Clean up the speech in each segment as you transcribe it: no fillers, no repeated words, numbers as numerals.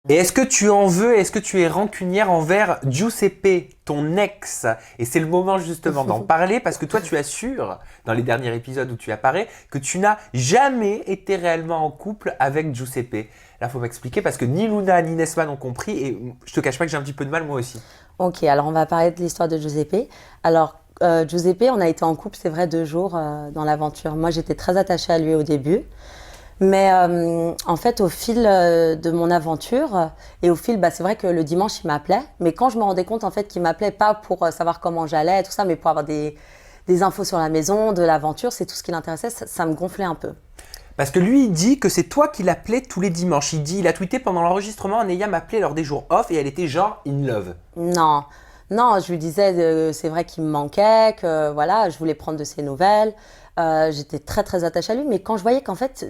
Et est-ce que tu en veux, est-ce que tu es rancunière envers Giuseppe, ton ex? Et c'est le moment justement d'en parler parce que toi tu assures, dans les derniers épisodes où tu apparais, que tu n'as jamais été réellement en couple avec Giuseppe. Là, faut m'expliquer parce que ni Luna ni Nesma n'ont compris et je te cache pas que j'ai un petit peu de mal moi aussi. Ok, alors on va parler de l'histoire de Giuseppe. Alors, Giuseppe, on a été en couple, c'est vrai, 2 jours dans l'aventure. Moi, j'étais très attachée à lui au début. Mais en fait, au fil de mon aventure, et au fil, c'est vrai que le dimanche, il m'appelait. Mais quand je me rendais compte, en fait, qu'il m'appelait pas pour savoir comment j'allais, tout ça, mais pour avoir des infos sur la maison, de l'aventure, c'est tout ce qui l'intéressait, ça me gonflait un peu. Parce que lui, il dit que c'est toi qui l'appelais tous les dimanches. Il a tweeté pendant l'enregistrement, Neya m'appelait lors des jours off et elle était genre in love. Non, non, je lui disais, c'est vrai qu'il me manquait, que voilà, je voulais prendre de ses nouvelles. J'étais très très attachée à lui, mais quand je voyais qu'en fait,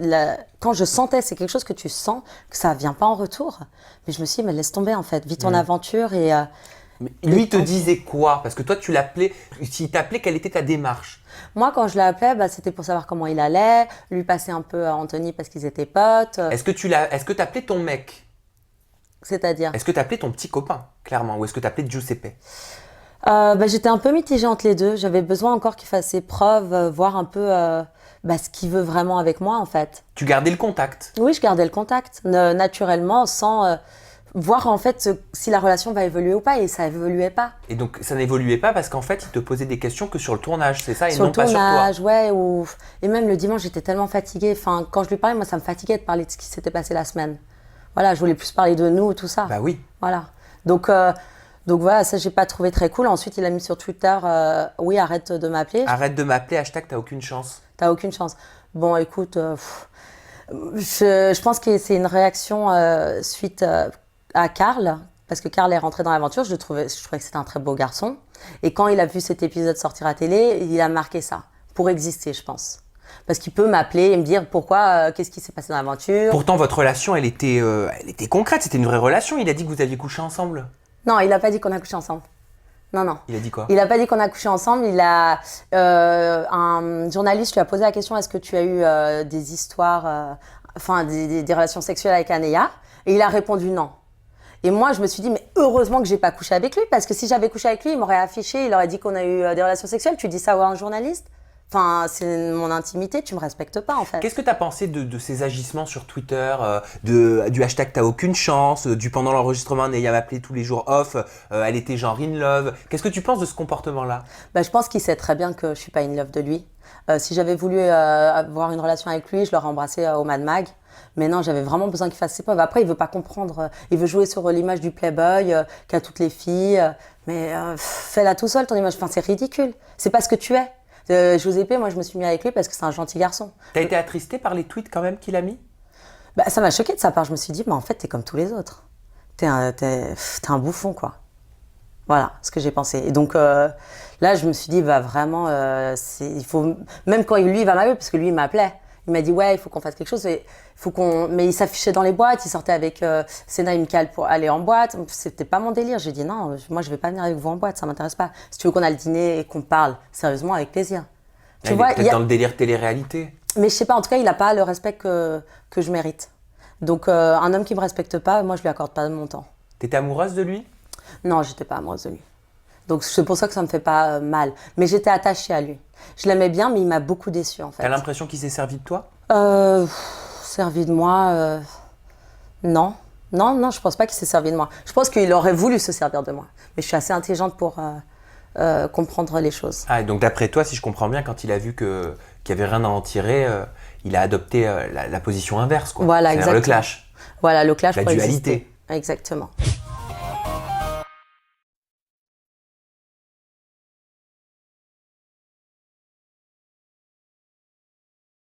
quand je sentais, c'est quelque chose que tu sens, que ça vient pas en retour, mais je me suis dit, mais laisse tomber en fait, vis ton aventure Mais et lui te tant pis. disait quoi? Parce que toi, tu l'appelais, s'il t'appelait, quelle était ta démarche? Moi, quand je l'appelais, c'était pour savoir comment il allait, lui passer un peu à Anthony parce qu'ils étaient potes, Est-ce que t'appelais ton mec? c'est-à-dire. Est-ce que t'appelais ton petit copain, clairement? Ou est-ce que t'appelais Giuseppe? J'étais un peu mitigée entre les deux. J'avais besoin encore qu'il fasse ses preuves, voir un peu ce qu'il veut vraiment avec moi en fait. Tu gardais le contact. Oui, je gardais le contact naturellement, sans voir en fait si la relation va évoluer ou pas, et ça évoluait pas. Et donc, ça n'évoluait pas parce qu'en fait, il te posait des questions que sur le tournage, c'est ça, et Sur le non pas sur toi. tournage, ouais, et même le dimanche, j'étais tellement fatiguée. Enfin, quand je lui parlais, moi, ça me fatiguait de parler de ce qui s'était passé la semaine. Voilà, je voulais plus parler de nous, tout ça. Bah oui. Voilà. Donc, euh, donc voilà, ça, j'ai pas trouvé très cool. Ensuite, il a mis sur Twitter, oui, arrête de m'appeler, Arrête de m'appeler, hashtag t'as aucune chance. t'as aucune chance. Bon, écoute, je pense que c'est une réaction suite à Karl, parce que Karl est rentré dans l'aventure. Je trouvais que c'était un très beau garçon. Et quand il a vu cet épisode sortir à télé, il a marqué ça, pour exister, je pense. Parce qu'il peut m'appeler et me dire pourquoi, qu'est-ce qui s'est passé dans l'aventure. Pourtant, votre relation, elle était concrète, c'était une vraie relation. Il a dit que vous aviez couché ensemble. Non, il n'a pas dit qu'on a couché ensemble. Non, non. Il a dit quoi? Il n'a pas dit qu'on a couché ensemble. Un journaliste lui a posé la question, est-ce que tu as eu des histoires, enfin des relations sexuelles avec Anéa? Et il a répondu non. Et moi, je me suis dit, mais heureusement que j'ai pas couché avec lui, parce que si j'avais couché avec lui, il m'aurait affiché, il aurait dit qu'on a eu des relations sexuelles. Tu dis ça à un journaliste? Enfin, c'est mon intimité, tu me respectes pas en fait. Qu'est-ce que tu as pensé de ces agissements sur Twitter, du hashtag t'as aucune chance, du pendant l'enregistrement, Neya m'appelait tous les jours off, elle était genre in love. Qu'est-ce que tu penses de ce comportement-là? Je pense qu'il sait très bien que je suis pas in love de lui. Si j'avais voulu avoir une relation avec lui, je l'aurais embrassé au Mad Mag. Mais non, j'avais vraiment besoin qu'il fasse ses preuves. Après, il veut pas comprendre. Il veut jouer sur l'image du playboy qu'a toutes les filles. Fais-la tout seul, ton image. Enfin, c'est ridicule. C'est pas ce que tu es. Giuseppe, moi, je me suis mis avec lui parce que c'est un gentil garçon. T'as été attristé par les tweets quand même qu'il a mis? Ça m'a choqué de sa part. Je me suis dit, en fait, t'es comme tous les autres. T'es un bouffon, quoi. Voilà ce que j'ai pensé. Et donc là, je me suis dit, vraiment, il faut. Même quand lui, il va m'appeler, parce que lui, il m'appelait. Il m'a dit, ouais, il faut qu'on fasse quelque chose. Mais il s'affichait dans les boîtes, il sortait avec Sénat et Michael pour aller en boîte. C'était pas mon délire. J'ai dit, non, moi, je vais pas venir avec vous en boîte, ça m'intéresse pas. Si tu veux qu'on a le dîner et qu'on parle sérieusement, avec plaisir. Ah, il est peut-être dans le délire télé-réalité. Mais je sais pas, en tout cas, il a pas le respect que je mérite. Donc, un homme qui me respecte pas, moi, je lui accorde pas mon temps. T'étais amoureuse de lui? Non, j'étais pas amoureuse de lui. Donc c'est pour ça que ça me fait pas mal. Mais j'étais attachée à lui. Je l'aimais bien, mais il m'a beaucoup déçue en fait. T'as l'impression qu'il s'est servi de toi? Servi de moi, non. Non, non, je pense pas qu'il s'est servi de moi. Je pense qu'il aurait voulu se servir de moi. Mais je suis assez intelligente pour comprendre les choses. Ah, et donc d'après toi, si je comprends bien, quand il a vu qu'il y avait rien à en tirer, il a adopté la position inverse, quoi. Voilà, C'est-à-dire exactement. le clash, Voilà, le clash la pour dualité. exister. Exactement.